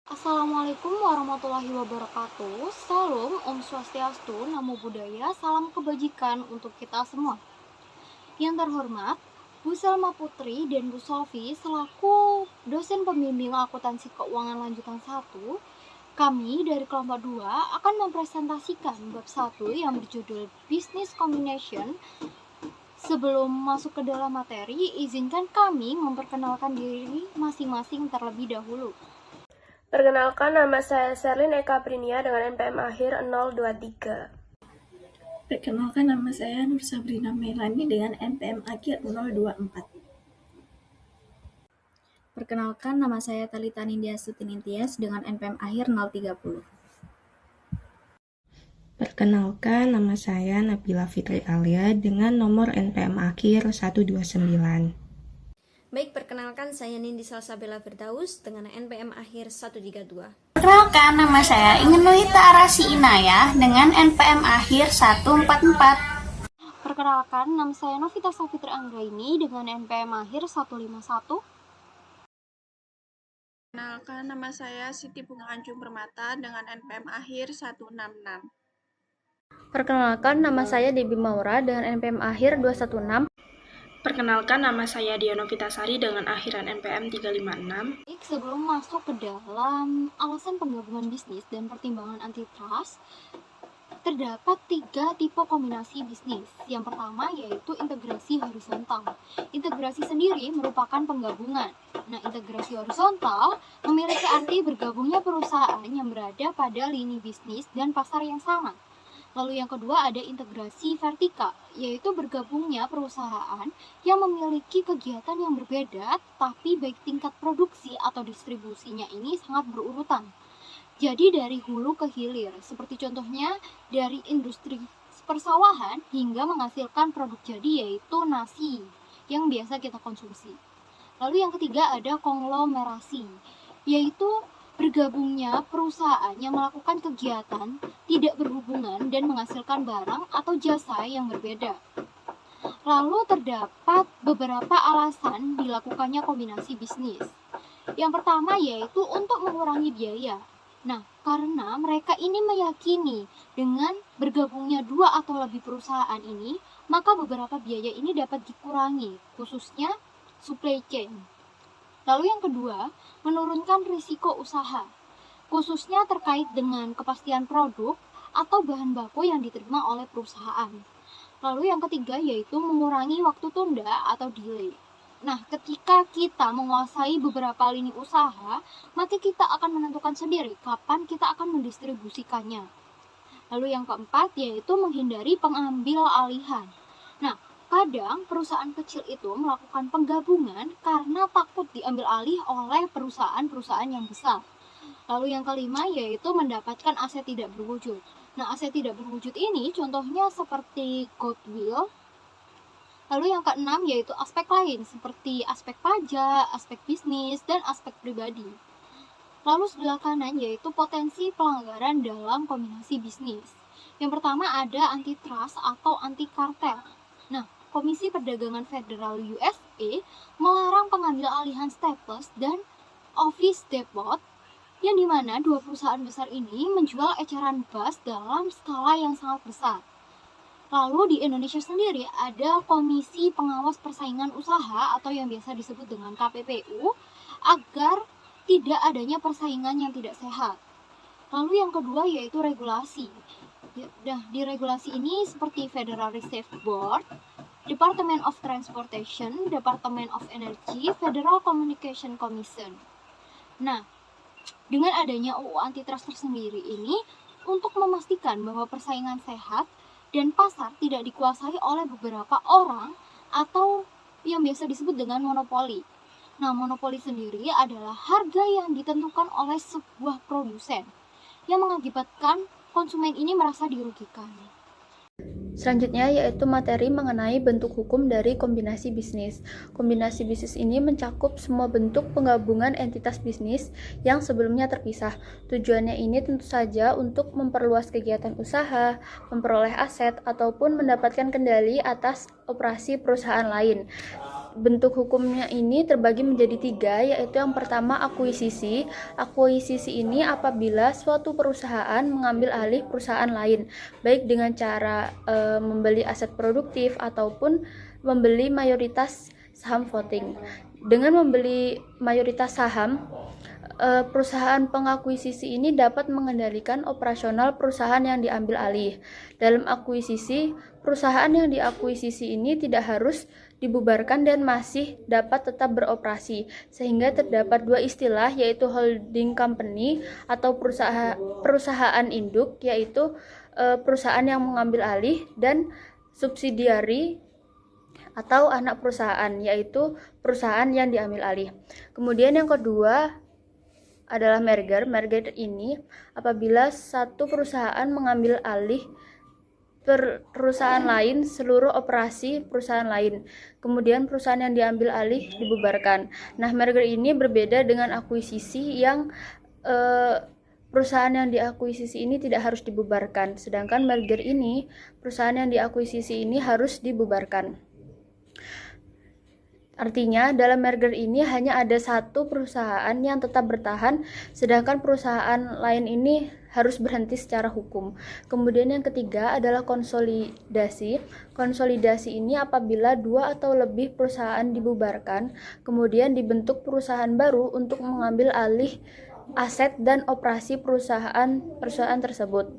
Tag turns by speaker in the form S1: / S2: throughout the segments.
S1: Assalamualaikum warahmatullahi wabarakatuh. Salam, Om Swastiastu, Namo Buddhaya, salam kebajikan untuk kita semua. Yang terhormat, Bu Selma Putri dan Bu Sofi selaku dosen pembimbing akuntansi keuangan lanjutan 1, kami dari kelompok 2 akan mempresentasikan bab 1 yang berjudul Business Combination. Sebelum masuk ke dalam materi, izinkan kami memperkenalkan diri masing-masing terlebih dahulu.
S2: Perkenalkan, nama saya Sherlyn Eka Prinia dengan NPM akhir 023.
S3: Perkenalkan, nama saya Nur Sabrina Melani dengan NPM akhir 024.
S4: Perkenalkan, nama saya Talita Nindya Sutiningtyas dengan NPM akhir 030.
S5: Perkenalkan, nama saya Nabila Fitri Alia dengan nomor NPM akhir 129.
S6: Baik, perkenalkan saya Nindi Salsabella Firdaus dengan NPM akhir 132.
S7: Perkenalkan, nama saya Ingin Nurita Arasi Inayah dengan NPM akhir 144.
S1: Perkenalkan, nama saya Novita Safitri Anggraini dengan NPM akhir 151.
S8: Perkenalkan, nama saya Siti Bunga Anjung Permata dengan NPM akhir 166.
S2: Perkenalkan, nama saya Debbie Maura dengan NPM akhir 216.
S9: Perkenalkan, nama saya Diana Vitasari dengan akhiran NPM 356.
S1: Sebelum masuk ke dalam alasan penggabungan bisnis dan pertimbangan antitrust, terdapat 3 tipe kombinasi bisnis. Yang pertama yaitu integrasi horizontal. Integrasi sendiri merupakan penggabungan. Nah, integrasi horizontal memiliki arti bergabungnya perusahaan yang berada pada lini bisnis dan pasar yang sama. Lalu yang kedua ada integrasi vertikal, yaitu bergabungnya perusahaan yang memiliki kegiatan yang berbeda, tapi baik tingkat produksi atau distribusinya ini sangat berurutan. Jadi dari hulu ke hilir, seperti contohnya dari industri persawahan hingga menghasilkan produk jadi yaitu nasi yang biasa kita konsumsi. Lalu yang ketiga ada konglomerasi, yaitu bergabungnya perusahaan yang melakukan kegiatan tidak berhubungan dan menghasilkan barang atau jasa yang berbeda. Lalu terdapat beberapa alasan dilakukannya kombinasi bisnis. Yang pertama yaitu untuk mengurangi biaya. Nah, karena mereka ini meyakini dengan bergabungnya 2 atau lebih perusahaan ini, maka beberapa biaya ini dapat dikurangi, khususnya supply chain. Lalu yang kedua, menurunkan risiko usaha, khususnya terkait dengan kepastian produk atau bahan baku yang diterima oleh perusahaan. Lalu yang ketiga yaitu mengurangi waktu tunda atau delay. Nah, ketika kita menguasai beberapa lini usaha, maka kita akan menentukan sendiri kapan kita akan mendistribusikannya. Lalu yang keempat yaitu menghindari pengambil alihan. Nah, kadang perusahaan kecil itu melakukan penggabungan karena takut diambil alih oleh perusahaan-perusahaan yang besar. Lalu yang kelima yaitu mendapatkan aset tidak berwujud. Nah, aset tidak berwujud ini contohnya seperti goodwill. Lalu yang keenam yaitu aspek lain seperti aspek pajak, aspek bisnis, dan aspek pribadi. Lalu sebelah kanan yaitu potensi pelanggaran dalam kombinasi bisnis. Yang pertama ada antitrust atau anti kartel. Nah, Komisi Perdagangan Federal USA melarang pengambil alihan staples dan office depot yang dimana 2 perusahaan besar ini menjual eceran gas dalam skala yang sangat besar. Lalu di Indonesia sendiri ada Komisi Pengawas Persaingan Usaha atau yang biasa disebut dengan KPPU agar tidak adanya persaingan yang tidak sehat. Lalu yang kedua yaitu regulasi. Nah, di regulasi ini seperti Federal Reserve Board, Department of Transportation, Department of Energy, Federal Communication Commission. Nah, dengan adanya UU Antitrust tersendiri ini untuk memastikan bahwa persaingan sehat dan pasar tidak dikuasai oleh beberapa orang atau yang biasa disebut dengan monopoli. Nah, monopoli sendiri adalah harga yang ditentukan oleh sebuah produsen yang mengakibatkan konsumen ini merasa dirugikan.
S2: Selanjutnya yaitu materi mengenai bentuk hukum dari kombinasi bisnis. Kombinasi bisnis ini mencakup semua bentuk penggabungan entitas bisnis yang sebelumnya terpisah. Tujuannya ini tentu saja untuk memperluas kegiatan usaha, memperoleh aset, ataupun mendapatkan kendali atas operasi perusahaan lain. bentuk hukumnya ini terbagi menjadi 3, yaitu yang pertama akuisisi. Akuisisi ini apabila suatu perusahaan mengambil alih perusahaan lain, baik dengan cara membeli aset produktif ataupun membeli mayoritas saham voting. Dengan membeli mayoritas saham, perusahaan pengakuisisi ini dapat mengendalikan operasional perusahaan yang diambil alih. Dalam akuisisi, perusahaan yang diakuisisi ini tidak harus dibubarkan dan masih dapat tetap beroperasi, sehingga terdapat 2 istilah, yaitu holding company atau perusahaan induk, yaitu perusahaan yang mengambil alih, dan subsidiary atau anak perusahaan, yaitu perusahaan yang diambil alih. Kemudian yang kedua adalah merger. Merger ini apabila satu perusahaan mengambil alih perusahaan lain, seluruh operasi perusahaan lain, kemudian perusahaan yang diambil alih dibubarkan. Nah, merger ini berbeda dengan akuisisi yang perusahaan yang diakuisisi ini tidak harus dibubarkan, sedangkan merger ini perusahaan yang diakuisisi ini harus dibubarkan. Artinya, dalam merger ini hanya ada satu perusahaan yang tetap bertahan, sedangkan perusahaan lain ini harus berhenti secara hukum. Kemudian yang ketiga adalah konsolidasi. Konsolidasi ini apabila 2 atau lebih perusahaan dibubarkan, kemudian dibentuk perusahaan baru untuk mengambil alih aset dan operasi perusahaan tersebut.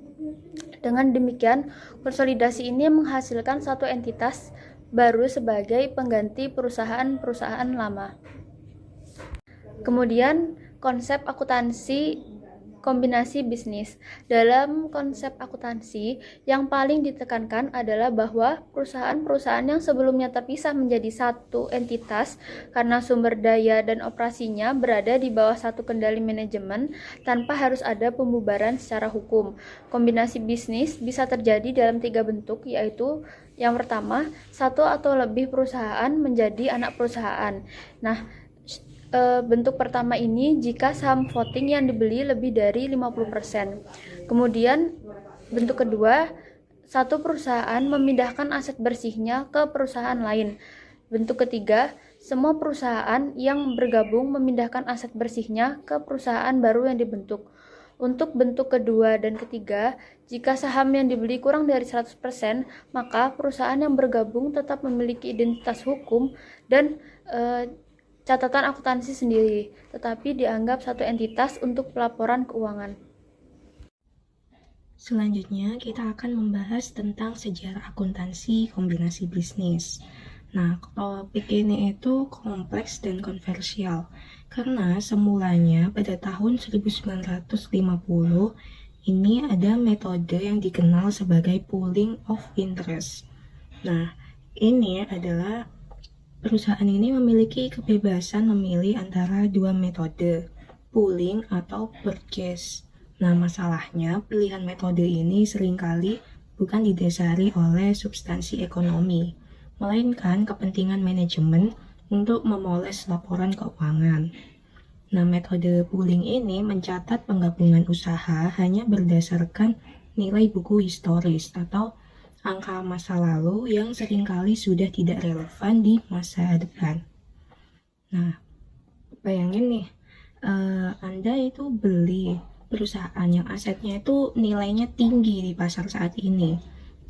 S2: Dengan demikian, konsolidasi ini menghasilkan satu entitas baru sebagai pengganti perusahaan-perusahaan lama. Kemudian konsep akuntansi kombinasi bisnis. Dalam konsep akuntansi, yang paling ditekankan adalah bahwa perusahaan-perusahaan yang sebelumnya terpisah menjadi satu entitas karena sumber daya dan operasinya berada di bawah satu kendali manajemen tanpa harus ada pembubaran secara hukum. Kombinasi bisnis bisa terjadi dalam 3 bentuk, yaitu yang pertama, satu atau lebih perusahaan menjadi anak perusahaan. Nah, bentuk pertama ini jika saham voting yang dibeli lebih dari 50%. Kemudian bentuk kedua, satu perusahaan memindahkan aset bersihnya ke perusahaan lain. Bentuk ketiga, semua perusahaan yang bergabung memindahkan aset bersihnya ke perusahaan baru yang dibentuk. Untuk bentuk kedua dan ketiga, jika saham yang dibeli kurang dari 100%, maka perusahaan yang bergabung tetap memiliki identitas hukum dan catatan akuntansi sendiri, tetapi dianggap satu entitas untuk pelaporan keuangan.
S5: Selanjutnya, kita akan membahas tentang sejarah akuntansi kombinasi bisnis. Nah, topik ini itu kompleks dan kontroversial, karena semulanya pada tahun 1950, ini ada metode yang dikenal sebagai pooling of interest. Nah, ini adalah perusahaan ini memiliki kebebasan memilih antara 2 metode, pooling atau purchase. Nah, masalahnya pilihan metode ini seringkali bukan didasari oleh substansi ekonomi, melainkan kepentingan manajemen untuk memoles laporan keuangan. Nah, metode pooling ini mencatat penggabungan usaha hanya berdasarkan nilai buku historis atau angka masa lalu yang seringkali sudah tidak relevan di masa depan. Nah, bayangin nih, Anda itu beli perusahaan yang asetnya itu nilainya tinggi di pasar saat ini,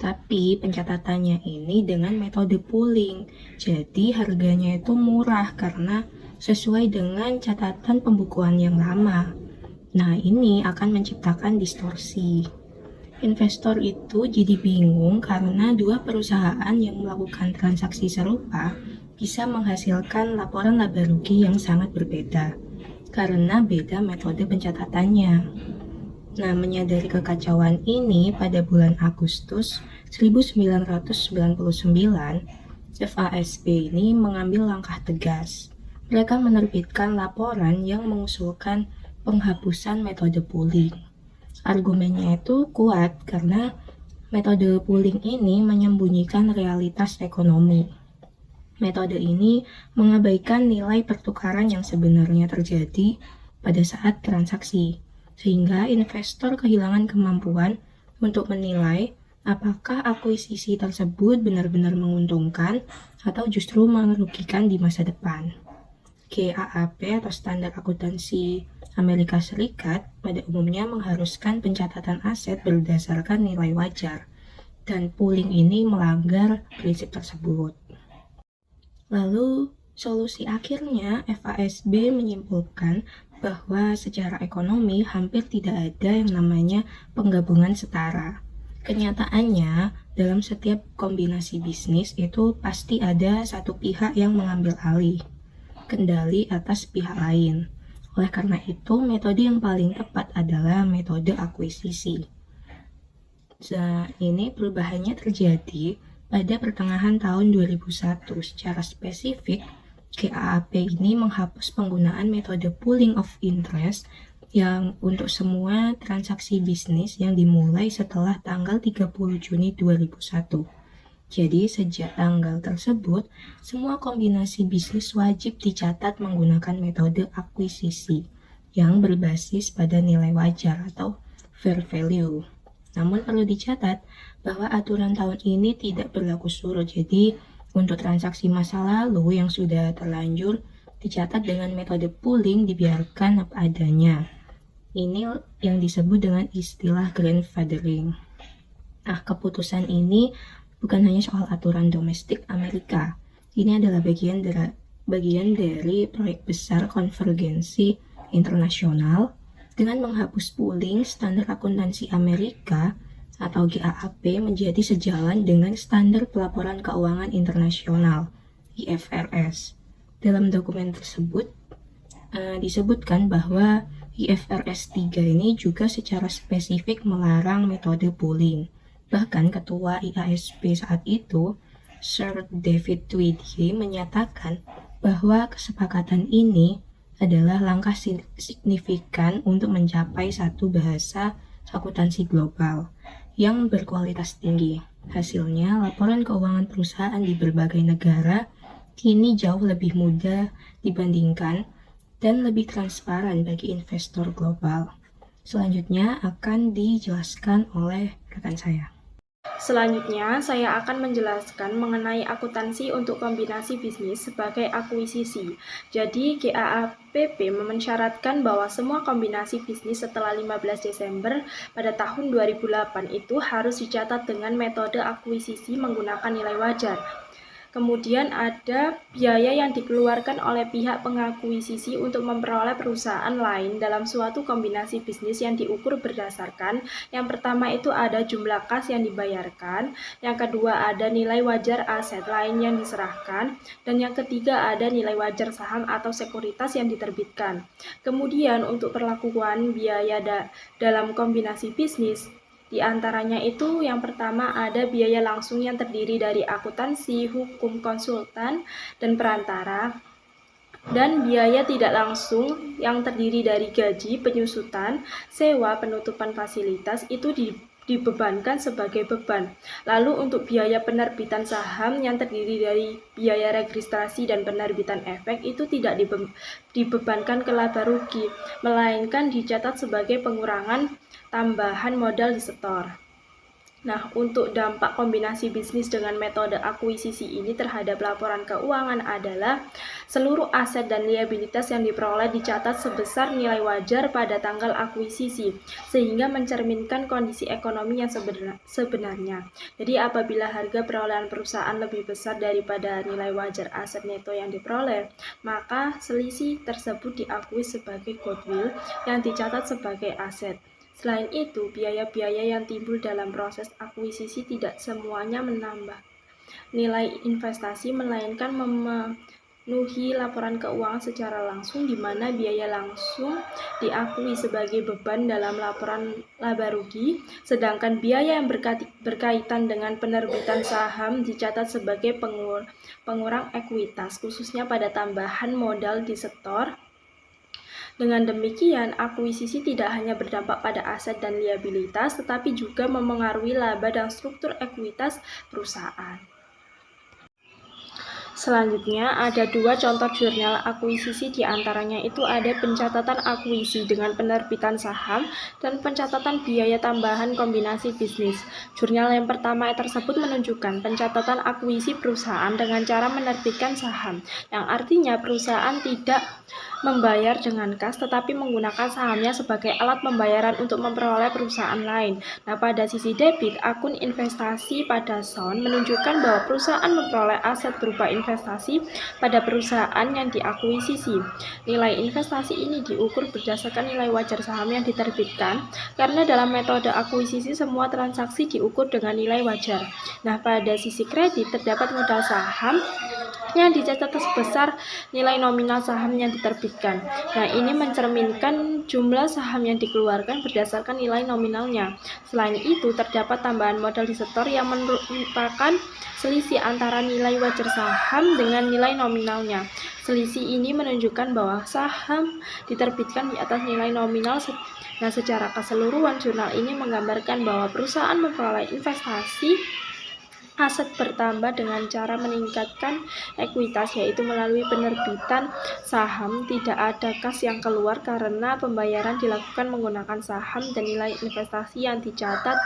S5: tapi pencatatannya ini dengan metode pooling, jadi harganya itu murah karena sesuai dengan catatan pembukuan yang lama. Nah, ini akan menciptakan distorsi. Investor itu jadi bingung karena 2 perusahaan yang melakukan transaksi serupa bisa menghasilkan laporan laba rugi yang sangat berbeda karena beda metode pencatatannya. Nah, menyadari kekacauan ini, pada bulan Agustus 1999, FASB ini mengambil langkah tegas. Mereka menerbitkan laporan yang mengusulkan penghapusan metode pooling. Argumennya itu kuat karena metode pooling ini menyembunyikan realitas ekonomi. Metode ini mengabaikan nilai pertukaran yang sebenarnya terjadi pada saat transaksi, sehingga investor kehilangan kemampuan untuk menilai apakah akuisisi tersebut benar-benar menguntungkan atau justru merugikan di masa depan. GAAP atau Standar Akuntansi Amerika Serikat pada umumnya mengharuskan pencatatan aset berdasarkan nilai wajar, dan pooling ini melanggar prinsip tersebut. Lalu, solusi akhirnya FASB menyimpulkan bahwa secara ekonomi hampir tidak ada yang namanya penggabungan setara. Kenyataannya, dalam setiap kombinasi bisnis itu pasti ada satu pihak yang mengambil alih kendali atas pihak lain. Oleh karena itu, metode yang paling tepat adalah metode akuisisi. Nah, ini perubahannya terjadi pada pertengahan tahun 2001. Secara spesifik, GAAP ini menghapus penggunaan metode pooling of interest yang untuk semua transaksi bisnis yang dimulai setelah tanggal 30 Juni 2001. Jadi, sejak tanggal tersebut, semua kombinasi bisnis wajib dicatat menggunakan metode akuisisi yang berbasis pada nilai wajar atau fair value. Namun perlu dicatat bahwa aturan tahun ini tidak berlaku surut. Jadi, untuk transaksi masa lalu yang sudah terlanjur dicatat dengan metode pooling dibiarkan apa adanya. Ini yang disebut dengan istilah grandfathering. Nah, keputusan ini bukan hanya soal aturan domestik Amerika. Ini adalah bagian dari proyek besar konvergensi internasional. Dengan menghapus pooling, standar akuntansi Amerika atau GAAP menjadi sejalan dengan standar pelaporan keuangan internasional IFRS. Dalam dokumen tersebut disebutkan bahwa IFRS 3 ini juga secara spesifik melarang metode pooling. Bahkan Ketua IASB saat itu, Sir David Tweedie, menyatakan bahwa kesepakatan ini adalah langkah signifikan untuk mencapai satu bahasa akuntansi global yang berkualitas tinggi. Hasilnya, laporan keuangan perusahaan di berbagai negara kini jauh lebih mudah dibandingkan dan lebih transparan bagi investor global. Selanjutnya akan dijelaskan oleh rekan saya.
S9: Selanjutnya, saya akan menjelaskan mengenai akuntansi untuk kombinasi bisnis sebagai akuisisi. Jadi, GAAPP mensyaratkan bahwa semua kombinasi bisnis setelah 15 Desember pada tahun 2008 itu harus dicatat dengan metode akuisisi menggunakan nilai wajar. Kemudian ada biaya yang dikeluarkan oleh pihak pengakuisisi untuk memperoleh perusahaan lain dalam suatu kombinasi bisnis yang diukur berdasarkan yang pertama itu ada jumlah kas yang dibayarkan, yang kedua ada nilai wajar aset lain yang diserahkan, dan yang ketiga ada nilai wajar saham atau sekuritas yang diterbitkan. Kemudian untuk perlakuan biaya dalam kombinasi bisnis, di antaranya itu yang pertama ada biaya langsung yang terdiri dari akuntansi, hukum, konsultan, dan perantara, dan biaya tidak langsung yang terdiri dari gaji, penyusutan, sewa, penutupan fasilitas itu dibebankan sebagai beban. Lalu untuk biaya penerbitan saham yang terdiri dari biaya registrasi dan penerbitan efek itu tidak dibebankan ke laba rugi, melainkan dicatat sebagai pengurangan tambahan modal di setor. Nah, untuk dampak kombinasi bisnis dengan metode akuisisi ini terhadap laporan keuangan adalah seluruh aset dan liabilitas yang diperoleh dicatat sebesar nilai wajar pada tanggal akuisisi, sehingga mencerminkan kondisi ekonomi yang sebenarnya. Jadi, apabila harga perolehan perusahaan lebih besar daripada nilai wajar aset neto yang diperoleh, maka selisih tersebut diakui sebagai goodwill yang dicatat sebagai aset. Selain itu, biaya-biaya yang timbul dalam proses akuisisi tidak semuanya menambah nilai investasi, melainkan memenuhi laporan keuangan secara langsung, di mana biaya langsung diakui sebagai beban dalam laporan laba rugi, sedangkan biaya yang berkaitan dengan penerbitan saham dicatat sebagai pengurang ekuitas, khususnya pada tambahan modal di setor. Dengan demikian, akuisisi tidak hanya berdampak pada aset dan liabilitas, tetapi juga memengaruhi laba dan struktur ekuitas perusahaan. Selanjutnya, ada 2 contoh jurnal akuisisi, di antaranya itu ada pencatatan akuisisi dengan penerbitan saham dan pencatatan biaya tambahan kombinasi bisnis. Jurnal yang pertama tersebut menunjukkan pencatatan akuisisi perusahaan dengan cara menerbitkan saham, yang artinya perusahaan tidak membayar dengan kas tetapi menggunakan sahamnya sebagai alat pembayaran untuk memperoleh perusahaan lain. Nah, pada sisi debit, akun investasi pada Sound menunjukkan bahwa perusahaan memperoleh aset berupa investasi pada perusahaan yang diakuisisi. Nilai investasi ini diukur berdasarkan nilai wajar saham yang diterbitkan, karena dalam metode akuisisi semua transaksi diukur dengan nilai wajar. Nah, pada sisi kredit terdapat modal saham yang dicatat sebesar nilai nominal saham yang diterbitkan. Nah, ini mencerminkan jumlah saham yang dikeluarkan berdasarkan nilai nominalnya. Selain itu, terdapat tambahan modal disetor yang merupakan selisih antara nilai wajar saham dengan nilai nominalnya. Selisih ini menunjukkan bahwa saham diterbitkan di atas nilai nominal. Nah, secara keseluruhan, jurnal ini menggambarkan bahwa perusahaan memperoleh investasi aset bertambah dengan cara meningkatkan ekuitas, yaitu melalui penerbitan saham. Tidak ada kas yang keluar karena pembayaran dilakukan menggunakan saham, dan nilai investasi yang dicatat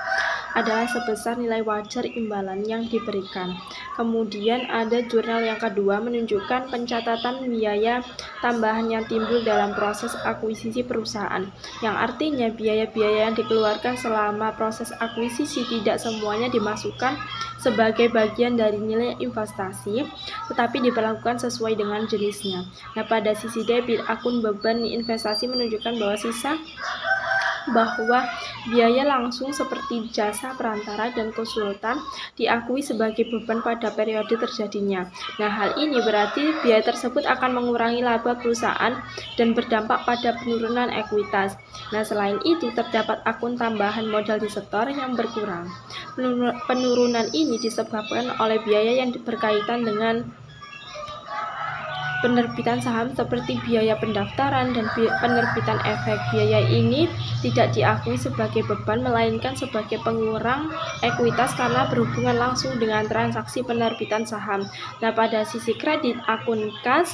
S9: adalah sebesar nilai wajar imbalan yang diberikan. Kemudian ada jurnal yang kedua menunjukkan pencatatan biaya tambahan yang timbul dalam proses akuisisi perusahaan, yang artinya biaya-biaya yang dikeluarkan selama proses akuisisi tidak semuanya dimasukkan sebagai bagian dari nilai investasi, tetapi diperlakukan sesuai dengan jenisnya. Nah, pada sisi debit, akun beban investasi menunjukkan bahwa biaya langsung seperti jasa perantara dan konsultan diakui sebagai beban pada periode terjadinya. Nah, hal ini berarti biaya tersebut akan mengurangi laba perusahaan dan berdampak pada penurunan ekuitas. Nah, selain itu terdapat akun tambahan modal disetor yang berkurang. Penurunan ini disebabkan oleh biaya yang berkaitan dengan penerbitan saham seperti biaya pendaftaran dan penerbitan efek. Biaya ini tidak diakui sebagai beban, melainkan sebagai pengurang ekuitas karena berhubungan langsung dengan transaksi penerbitan saham. Nah, pada sisi kredit, akun kas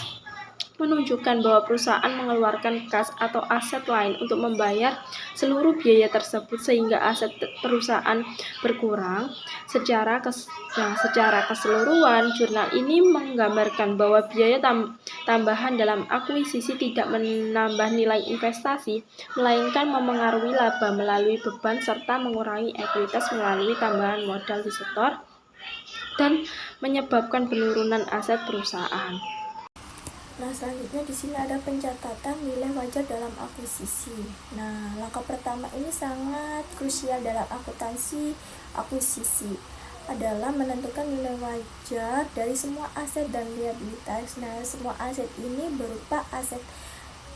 S9: menunjukkan bahwa perusahaan mengeluarkan kas atau aset lain untuk membayar seluruh biaya tersebut, sehingga aset perusahaan berkurang. Secara keseluruhan, jurnal ini menggambarkan bahwa biaya tambahan dalam akuisisi tidak menambah nilai investasi, melainkan memengaruhi laba melalui beban serta mengurangi ekuitas melalui tambahan modal disetor dan menyebabkan penurunan aset perusahaan.
S3: Nah, selanjutnya di sini ada pencatatan nilai wajar dalam akuisisi. Nah, langkah pertama ini sangat krusial dalam akuntansi akuisisi, adalah menentukan nilai wajar dari semua aset dan liabilitas. Nah, semua aset ini berupa aset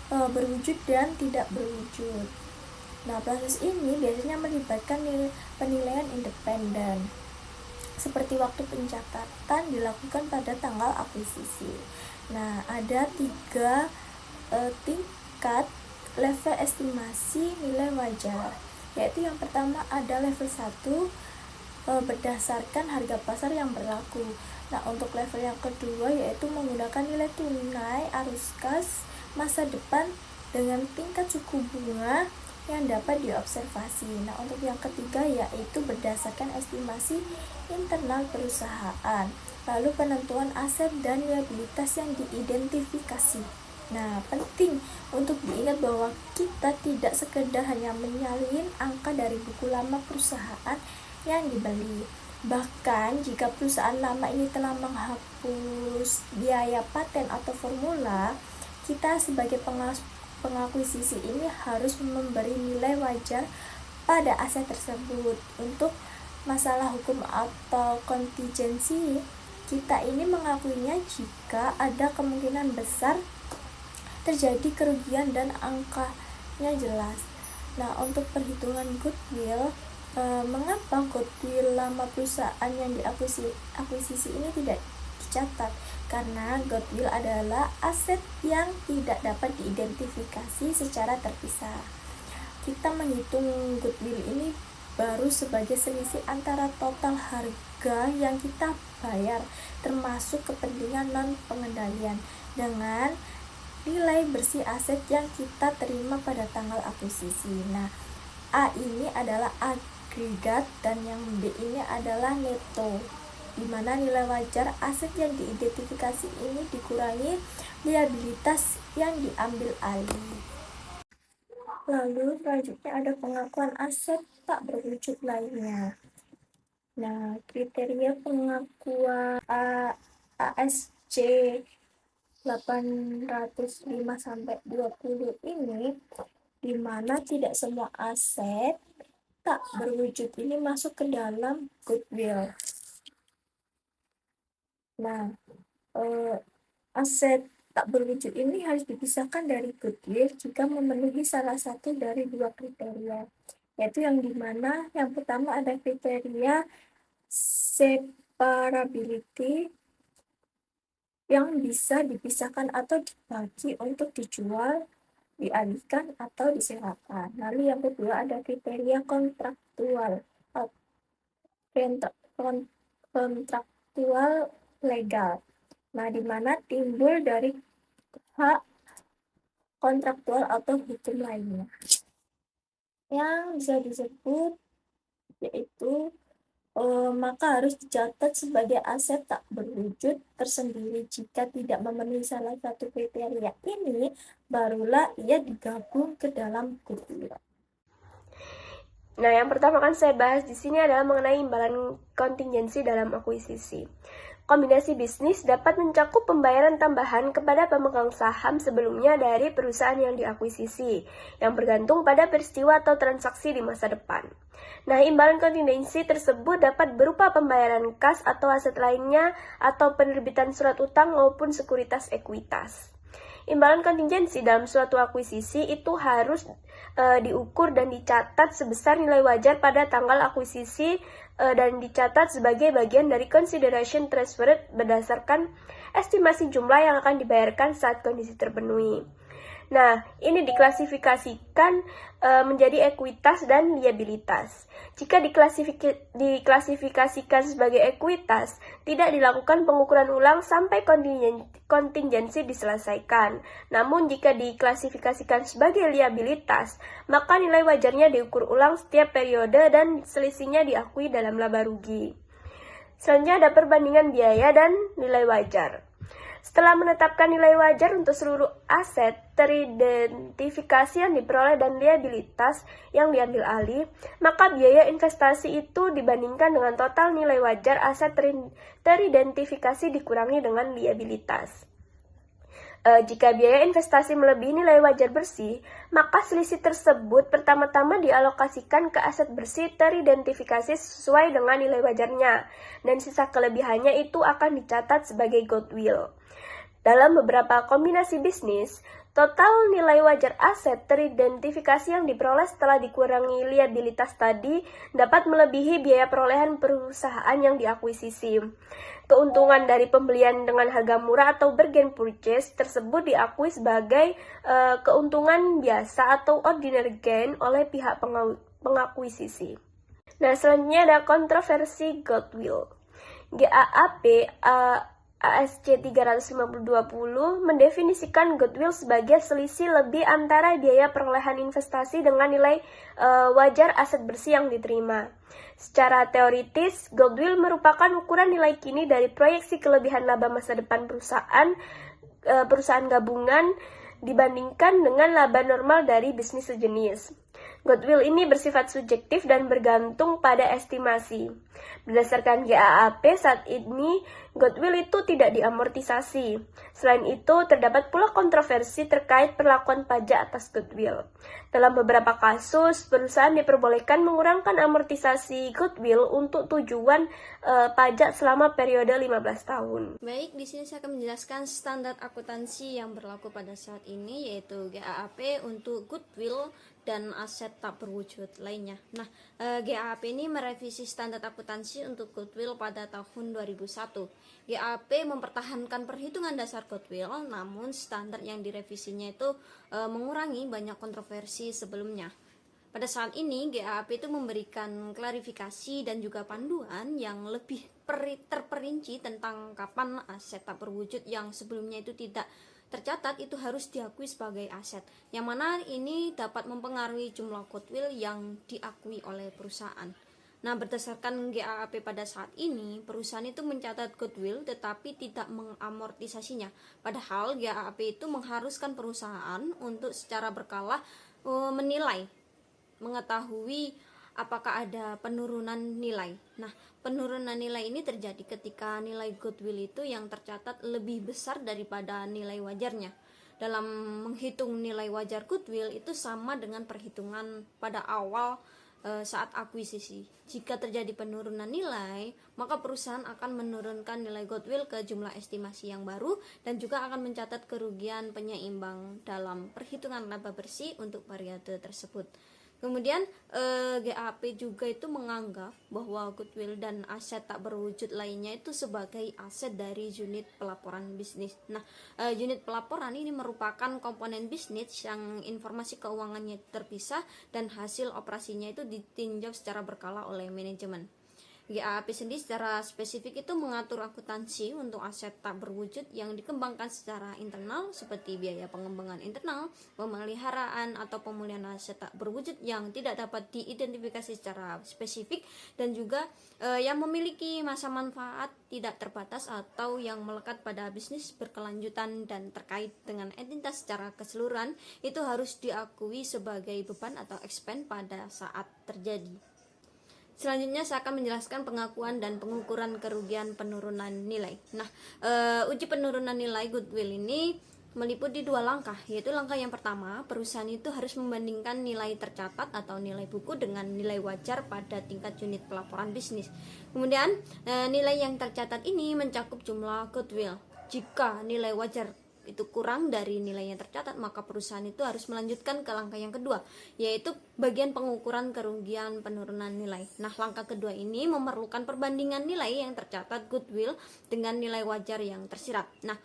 S3: berwujud dan tidak berwujud. Nah, proses ini biasanya melibatkan penilaian independen, seperti waktu pencatatan dilakukan pada tanggal akuisisi. Nah, ada 3 tingkat level estimasi nilai wajar, yaitu yang pertama ada level 1 berdasarkan harga pasar yang berlaku. Nah, untuk level yang kedua yaitu menggunakan nilai tunai arus kas masa depan dengan tingkat suku bunga yang dapat diobservasi. Nah, untuk yang ketiga yaitu berdasarkan estimasi internal perusahaan, lalu penentuan aset dan liabilitas yang diidentifikasi. Nah, penting untuk diingat bahwa kita tidak sekedar hanya menyalin angka dari buku lama perusahaan yang dibeli. Bahkan jika perusahaan lama ini telah menghapus biaya paten atau formula, kita sebagai pengakuisisi ini harus memberi nilai wajar pada aset tersebut. Untuk masalah hukum atau kontingensi, kita ini mengakuinya jika ada kemungkinan besar terjadi kerugian dan angkanya jelas. Nah, untuk perhitungan goodwill, mengapa goodwill lama perusahaan yang diakuisisi ini tidak dicatat? Karena goodwill adalah aset yang tidak dapat diidentifikasi secara terpisah. Kita menghitung goodwill ini baru sebagai selisih antara total harga yang kita bayar, termasuk kepentingan non-pengendalian, dengan nilai bersih aset yang kita terima pada tanggal akuisisi. Nah, A ini adalah agregat dan yang B ini adalah neto, di mana nilai wajar aset yang diidentifikasi ini dikurangi liabilitas yang diambil alih. Lalu selanjutnya ada pengakuan aset tak berwujud lainnya. Nah, kriteria pengakuan ASC 805-20 ini, di mana tidak semua aset tak berwujud ini masuk ke dalam goodwill. Nah, aset tak berwujud ini harus dipisahkan dari goodwill jika memenuhi salah satu dari dua kriteria, yaitu yang dimana yang pertama ada kriteria separability yang bisa dipisahkan atau dibagi untuk dijual, dialihkan, atau disewakan. Lalu yang kedua ada kriteria kontraktual legal. Nah, di mana timbul dari hak kontraktual atau hukum lainnya. Yang bisa disebut yaitu maka harus dicatat sebagai aset tak berwujud tersendiri. Jika tidak memenuhi salah satu kriteria ini, barulah ia digabung ke dalam goodwill.
S10: Nah, yang pertama kan saya bahas di sini adalah mengenai imbalan kontingensi dalam akuisisi. Kombinasi bisnis dapat mencakup pembayaran tambahan kepada pemegang saham sebelumnya dari perusahaan yang diakuisisi, yang bergantung pada peristiwa atau transaksi di masa depan. Nah, imbalan kontingensi tersebut dapat berupa pembayaran kas atau aset lainnya, atau penerbitan surat utang maupun sekuritas ekuitas. Imbalan kontingensi dalam suatu akuisisi itu harus diukur dan dicatat sebesar nilai wajar pada tanggal akuisisi dan dicatat sebagai bagian dari consideration transferred berdasarkan estimasi jumlah yang akan dibayarkan saat kondisi terpenuhi. Nah, ini diklasifikasikan menjadi ekuitas dan liabilitas. Jika diklasifikasikan sebagai ekuitas, tidak dilakukan pengukuran ulang sampai kontingensi diselesaikan. Namun, jika diklasifikasikan sebagai liabilitas, maka nilai wajarnya diukur ulang setiap periode dan selisihnya diakui dalam laba rugi. Selanjutnya ada perbandingan biaya dan nilai wajar. Setelah menetapkan nilai wajar untuk seluruh aset teridentifikasi yang diperoleh dan liabilitas yang diambil alih, maka biaya investasi itu dibandingkan dengan total nilai wajar aset teridentifikasi dikurangi dengan liabilitas. Jika biaya investasi melebihi nilai wajar bersih, maka selisih tersebut pertama-tama dialokasikan ke aset bersih teridentifikasi sesuai dengan nilai wajarnya, dan sisa kelebihannya itu akan dicatat sebagai goodwill. Dalam beberapa kombinasi bisnis, total nilai wajar aset teridentifikasi yang diperoleh setelah dikurangi liabilitas tadi dapat melebihi biaya perolehan perusahaan yang diakuisisi. Keuntungan dari pembelian dengan harga murah atau bargain purchase tersebut diakui sebagai keuntungan biasa atau ordinary gain oleh pihak pengakuisisi. Nah, selanjutnya ada kontroversi goodwill. GAAP ASC 350-20 mendefinisikan goodwill sebagai selisih lebih antara biaya perolehan investasi dengan nilai wajar aset bersih yang diterima. Secara teoritis, goodwill merupakan ukuran nilai kini dari proyeksi kelebihan laba masa depan perusahaan gabungan dibandingkan dengan laba normal dari bisnis sejenis. Goodwill ini bersifat subjektif dan bergantung pada estimasi. Berdasarkan GAAP saat ini, goodwill itu tidak diamortisasi. Selain itu, terdapat pula kontroversi terkait perlakuan pajak atas goodwill. Dalam beberapa kasus, perusahaan diperbolehkan mengurangkan amortisasi goodwill untuk tujuan pajak selama periode 15 tahun.
S6: Baik, di sini saya akan menjelaskan standar akuntansi yang berlaku pada saat ini, yaitu GAAP untuk goodwill dan aset tak berwujud lainnya. Nah, GAAP ini merevisi standar akuntansi untuk goodwill pada tahun 2001. GAAP mempertahankan perhitungan dasar goodwill, namun standar yang direvisinya itu mengurangi banyak kontroversi sebelumnya. pada saat ini GAAP itu memberikan klarifikasi dan juga panduan yang lebih terperinci tentang kapan aset tak berwujud yang sebelumnya itu tidak tercatat itu harus diakui sebagai aset, yang mana ini dapat mempengaruhi jumlah goodwill yang diakui oleh perusahaan. Nah, berdasarkan GAAP pada saat ini, perusahaan itu mencatat goodwill tetapi tidak mengamortisasinya. Padahal GAAP itu mengharuskan perusahaan untuk secara berkala menilai, mengetahui apakah ada penurunan nilai. Nah, penurunan nilai ini terjadi ketika nilai goodwill itu yang tercatat lebih besar daripada nilai wajarnya. Dalam menghitung nilai wajar goodwill itu sama dengan perhitungan pada awal saat akuisisi. Jika terjadi penurunan nilai, maka perusahaan akan menurunkan nilai goodwill ke jumlah estimasi yang baru dan juga akan mencatat kerugian penyeimbang dalam perhitungan laba bersih untuk periode tersebut. Kemudian GAAP juga itu menganggap bahwa goodwill dan aset tak berwujud lainnya itu sebagai aset dari unit pelaporan bisnis. Nah, unit pelaporan ini merupakan komponen bisnis yang informasi keuangannya terpisah dan hasil operasinya itu ditinjau secara berkala oleh manajemen. GAAP sendiri secara spesifik itu mengatur akuntansi untuk aset tak berwujud yang dikembangkan secara internal seperti biaya pengembangan internal, pemeliharaan atau pemulihan aset tak berwujud yang tidak dapat diidentifikasi secara spesifik dan juga yang memiliki masa manfaat tidak terbatas atau yang melekat pada bisnis berkelanjutan dan terkait dengan entitas secara keseluruhan itu harus diakui sebagai beban atau expense pada saat terjadi. Selanjutnya saya akan menjelaskan pengakuan dan pengukuran kerugian penurunan nilai. Nah, uji penurunan nilai goodwill ini meliputi 2 langkah, yaitu langkah yang pertama, perusahaan itu harus membandingkan nilai tercatat atau nilai buku dengan nilai wajar pada tingkat unit pelaporan bisnis. Kemudian, nilai yang tercatat ini mencakup jumlah goodwill. Jika nilai wajar itu kurang dari nilai yang tercatat, maka perusahaan itu harus melanjutkan ke langkah yang kedua, yaitu bagian pengukuran kerugian penurunan nilai. Nah, langkah kedua ini memerlukan perbandingan nilai yang tercatat goodwill dengan nilai wajar yang tersirat. Nah,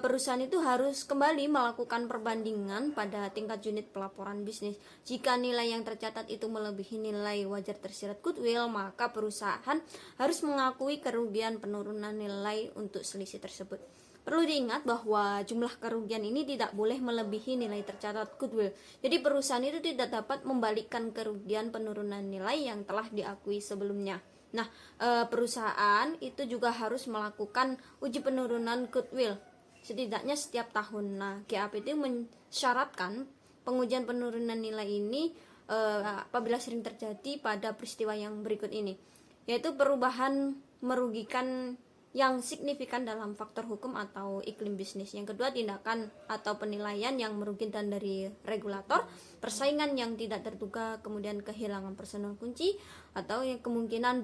S6: perusahaan itu harus kembali melakukan perbandingan pada tingkat unit pelaporan bisnis. Jika nilai yang tercatat itu melebihi nilai wajar tersirat goodwill, maka perusahaan harus mengakui kerugian penurunan nilai untuk selisih tersebut. Perlu diingat bahwa jumlah kerugian ini tidak boleh melebihi nilai tercatat goodwill. Jadi perusahaan itu tidak dapat membalikkan kerugian penurunan nilai yang telah diakui sebelumnya. Nah, perusahaan itu juga harus melakukan uji penurunan goodwill setidaknya setiap tahun. Nah, GAAP itu mensyaratkan pengujian penurunan nilai ini apabila sering terjadi pada peristiwa yang berikut ini, yaitu perubahan merugikan yang signifikan dalam faktor hukum atau iklim bisnis. Yang kedua, tindakan atau penilaian yang merugikan dari regulator, persaingan yang tidak terduga, kemudian kehilangan personel kunci, atau yang kemungkinan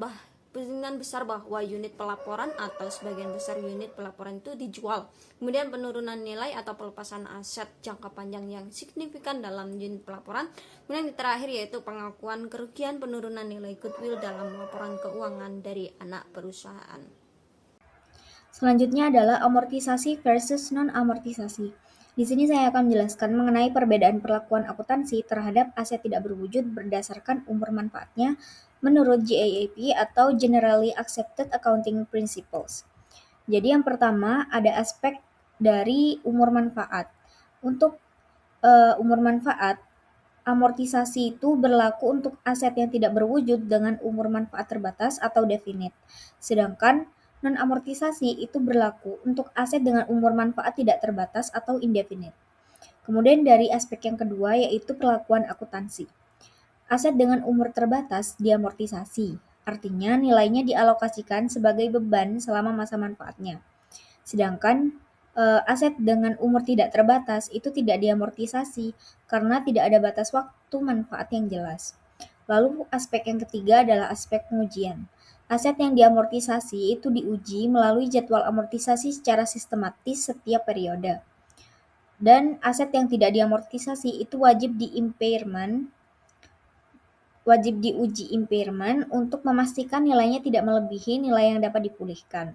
S6: besar bahwa unit pelaporan atau sebagian besar unit pelaporan itu dijual. Kemudian penurunan nilai atau pelepasan aset jangka panjang yang signifikan dalam unit pelaporan. Kemudian yang terakhir yaitu pengakuan kerugian penurunan nilai goodwill dalam laporan keuangan dari anak perusahaan.
S4: Selanjutnya adalah amortisasi versus non-amortisasi. Di sini saya akan menjelaskan mengenai perbedaan perlakuan akuntansi terhadap aset tidak berwujud berdasarkan umur manfaatnya menurut GAAP atau Generally Accepted Accounting Principles. Jadi yang pertama ada aspek dari umur manfaat. Untuk umur manfaat, amortisasi itu berlaku untuk aset yang tidak berwujud dengan umur manfaat terbatas atau definite. Sedangkan non-amortisasi itu berlaku untuk aset dengan umur manfaat tidak terbatas atau indefinite. Kemudian dari aspek yang kedua yaitu perlakuan akuntansi. Aset dengan umur terbatas diamortisasi, artinya nilainya dialokasikan sebagai beban selama masa manfaatnya. Sedangkan aset dengan umur tidak terbatas itu tidak diamortisasi karena tidak ada batas waktu manfaat yang jelas. Lalu aspek yang ketiga adalah aspek pengujian. Aset yang diamortisasi itu diuji melalui jadwal amortisasi secara sistematis setiap periode. Dan aset yang tidak diamortisasi itu wajib diuji impairment untuk memastikan nilainya tidak melebihi nilai yang dapat dipulihkan.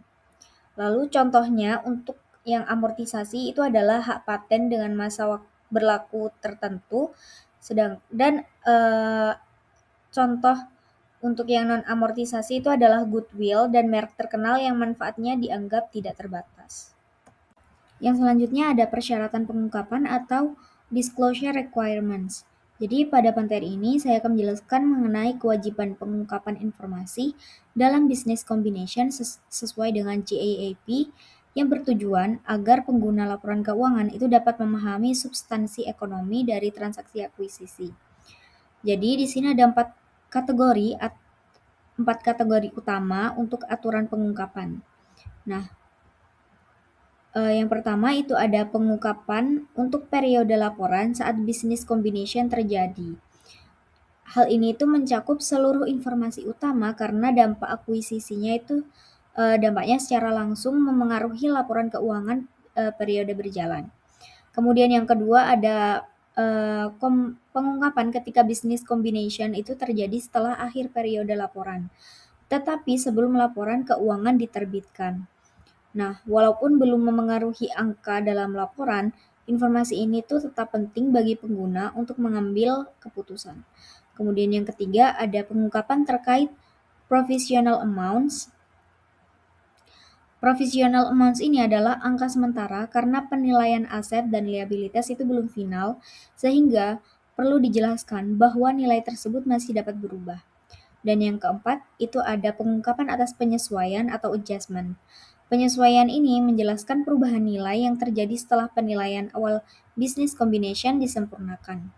S4: Lalu contohnya untuk yang amortisasi itu adalah hak paten dengan masa berlaku tertentu Contoh untuk yang non-amortisasi itu adalah goodwill dan merek terkenal yang manfaatnya dianggap tidak terbatas. Yang selanjutnya ada persyaratan pengungkapan atau disclosure requirements. Jadi pada materi ini saya akan menjelaskan mengenai kewajiban pengungkapan informasi dalam business combination sesuai dengan GAAP yang bertujuan agar pengguna laporan keuangan itu dapat memahami substansi ekonomi dari transaksi akuisisi. Jadi di sini ada empat kategori utama untuk aturan pengungkapan. Nah, yang pertama itu ada pengungkapan untuk periode laporan saat business combination terjadi. Hal ini itu mencakup seluruh informasi utama karena dampak akuisisinya itu dampaknya secara langsung memengaruhi laporan keuangan periode berjalan. Kemudian yang kedua ada pengungkapan ketika business combination itu terjadi setelah akhir periode laporan, tetapi sebelum laporan keuangan diterbitkan. Nah, walaupun belum memengaruhi angka dalam laporan, informasi ini tuh tetap penting bagi pengguna untuk mengambil keputusan. Kemudian yang ketiga ada pengungkapan terkait provisional amounts. Provisional amounts ini adalah angka sementara karena penilaian aset dan liabilitas itu belum final, sehingga perlu dijelaskan bahwa nilai tersebut masih dapat berubah. Dan yang keempat, itu ada pengungkapan atas penyesuaian atau adjustment. Penyesuaian ini menjelaskan perubahan nilai yang terjadi setelah penilaian awal business combination disempurnakan.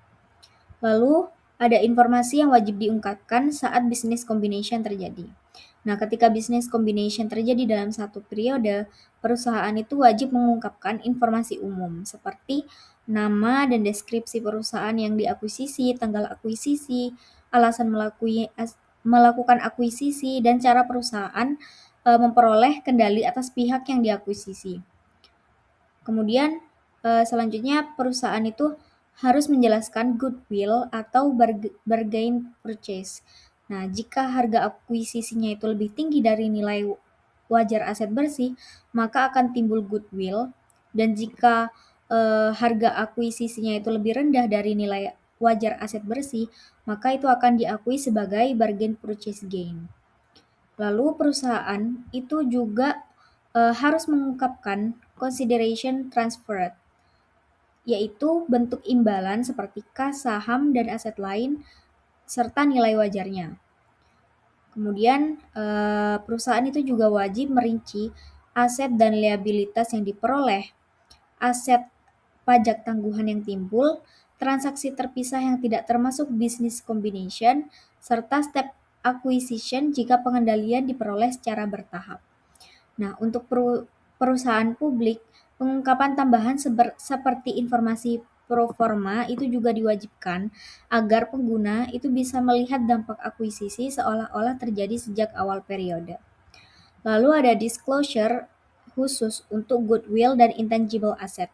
S4: Lalu, ada informasi yang wajib diungkapkan saat business combination terjadi. Nah, ketika business combination terjadi dalam satu periode, perusahaan itu wajib mengungkapkan informasi umum seperti nama dan deskripsi perusahaan yang diakuisisi, tanggal akuisisi, alasan melakukan akuisisi, dan cara perusahaan memperoleh kendali atas pihak yang diakuisisi. Kemudian selanjutnya perusahaan itu harus menjelaskan goodwill atau bargain purchase. Nah, jika harga akuisisinya itu lebih tinggi dari nilai wajar aset bersih, maka akan timbul goodwill, dan jika harga akuisisinya itu lebih rendah dari nilai wajar aset bersih, maka itu akan diakui sebagai bargain purchase gain. Lalu perusahaan itu juga harus mengungkapkan consideration transferred, yaitu bentuk imbalan seperti kas, saham, dan aset lain, serta nilai wajarnya. Kemudian perusahaan itu juga wajib merinci aset dan liabilitas yang diperoleh, aset pajak tangguhan yang timbul, transaksi terpisah yang tidak termasuk business combination, serta step acquisition jika pengendalian diperoleh secara bertahap. Nah, untuk perusahaan publik, pengungkapan tambahan seperti informasi pro forma itu juga diwajibkan agar pengguna itu bisa melihat dampak akuisisi seolah-olah terjadi sejak awal periode. Lalu ada disclosure khusus untuk goodwill dan intangible asset.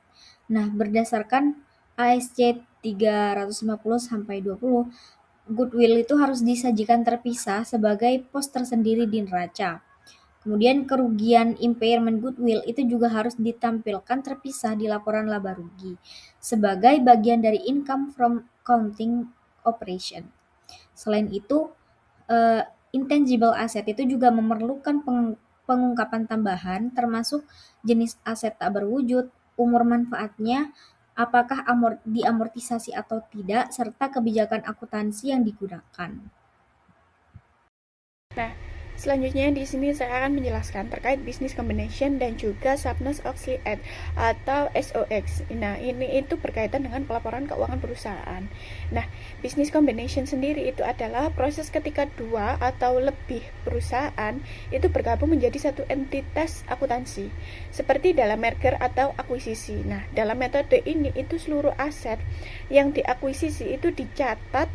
S4: Nah, berdasarkan ASC 350-20, goodwill itu harus disajikan terpisah sebagai pos tersendiri di neraca. Kemudian kerugian impairment goodwill itu juga harus ditampilkan terpisah di laporan laba rugi sebagai bagian dari income from accounting operation. Selain itu, intangible asset itu juga memerlukan pengungkapan tambahan termasuk jenis aset tak berwujud, umur manfaatnya, apakah diamortisasi atau tidak, serta kebijakan akuntansi yang digunakan.
S11: Nah, selanjutnya di sini saya akan menjelaskan terkait business combination dan juga Sarbanes-Oxley Act atau SOX. Nah, ini itu berkaitan dengan pelaporan keuangan perusahaan. Nah, business combination sendiri itu adalah proses ketika dua atau lebih perusahaan itu bergabung menjadi satu entitas akuntansi, seperti dalam merger atau akuisisi. Nah, dalam metode ini itu seluruh aset yang diakuisisi itu dicatat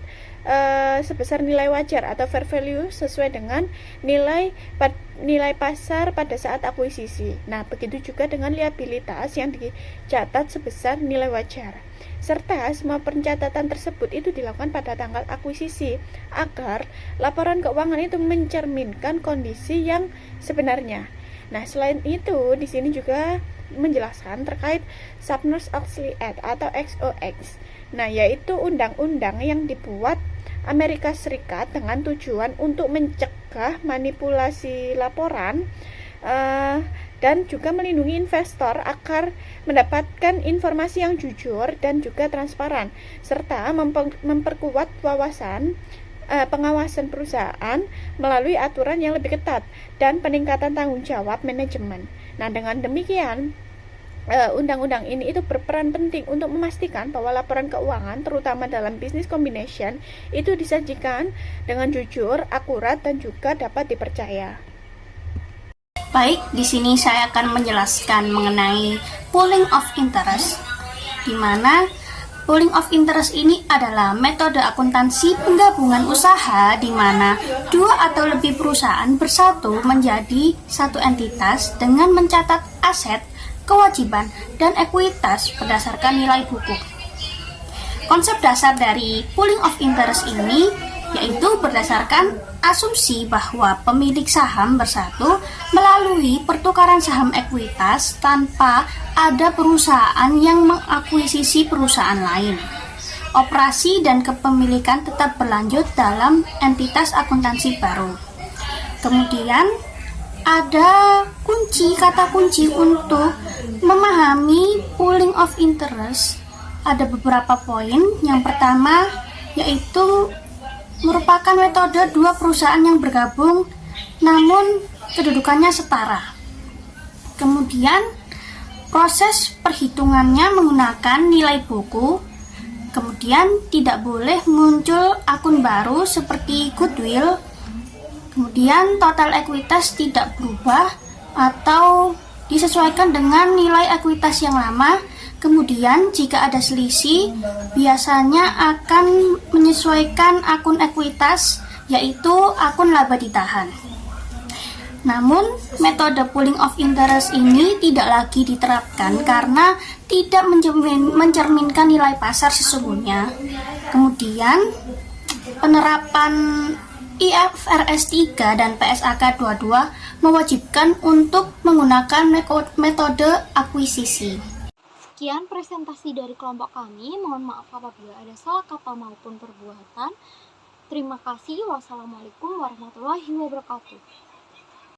S11: sebesar nilai wajar atau fair value sesuai dengan nilai pasar pada saat akuisisi. Nah, begitu juga dengan liabilitas yang dicatat sebesar nilai wajar. Serta semua pencatatan tersebut itu dilakukan pada tanggal akuisisi agar laporan keuangan itu mencerminkan kondisi yang sebenarnya. Nah, selain itu di sini juga menjelaskan terkait Sarbanes-Oxley Act atau SOX. Nah, yaitu undang-undang yang dibuat Amerika Serikat dengan tujuan untuk mencegah manipulasi laporan dan juga melindungi investor agar mendapatkan informasi yang jujur dan juga transparan, serta memperkuat pengawasan perusahaan melalui aturan yang lebih ketat dan peningkatan tanggung jawab manajemen. Nah, dengan demikian undang-undang ini itu berperan penting untuk memastikan bahwa laporan keuangan, terutama dalam business combination, itu disajikan dengan jujur, akurat, dan juga dapat dipercaya.
S7: Baik, di sini saya akan menjelaskan mengenai pooling of interest, di mana pooling of interest ini adalah metode akuntansi penggabungan usaha di mana dua atau lebih perusahaan bersatu menjadi satu entitas dengan mencatat aset, kewajiban, dan ekuitas berdasarkan nilai buku. Konsep dasar dari pooling of interest ini yaitu berdasarkan asumsi bahwa pemilik saham bersatu melalui pertukaran saham ekuitas tanpa ada perusahaan yang mengakuisisi perusahaan lain. Operasi dan kepemilikan tetap berlanjut dalam entitas akuntansi baru. Kemudian ada kata kunci untuk memahami pooling of interest. Ada beberapa poin. Yang pertama yaitu merupakan metode dua perusahaan yang bergabung namun kedudukannya setara. Kemudian proses perhitungannya menggunakan nilai buku. Kemudian tidak boleh muncul akun baru seperti goodwill. Kemudian total ekuitas tidak berubah atau disesuaikan dengan nilai ekuitas yang lama. Kemudian jika ada selisih, biasanya akan menyesuaikan akun ekuitas, yaitu akun laba ditahan. Namun, metode pooling of interest ini tidak lagi diterapkan karena tidak mencerminkan nilai pasar sesungguhnya. Kemudian, penerapan IFRS 3 dan PSAK 22 mewajibkan untuk menggunakan metode akuisisi.
S1: Sekian presentasi dari kelompok kami. Mohon maaf apabila ada salah kata maupun perbuatan. Terima kasih. Wassalamualaikum warahmatullahi wabarakatuh.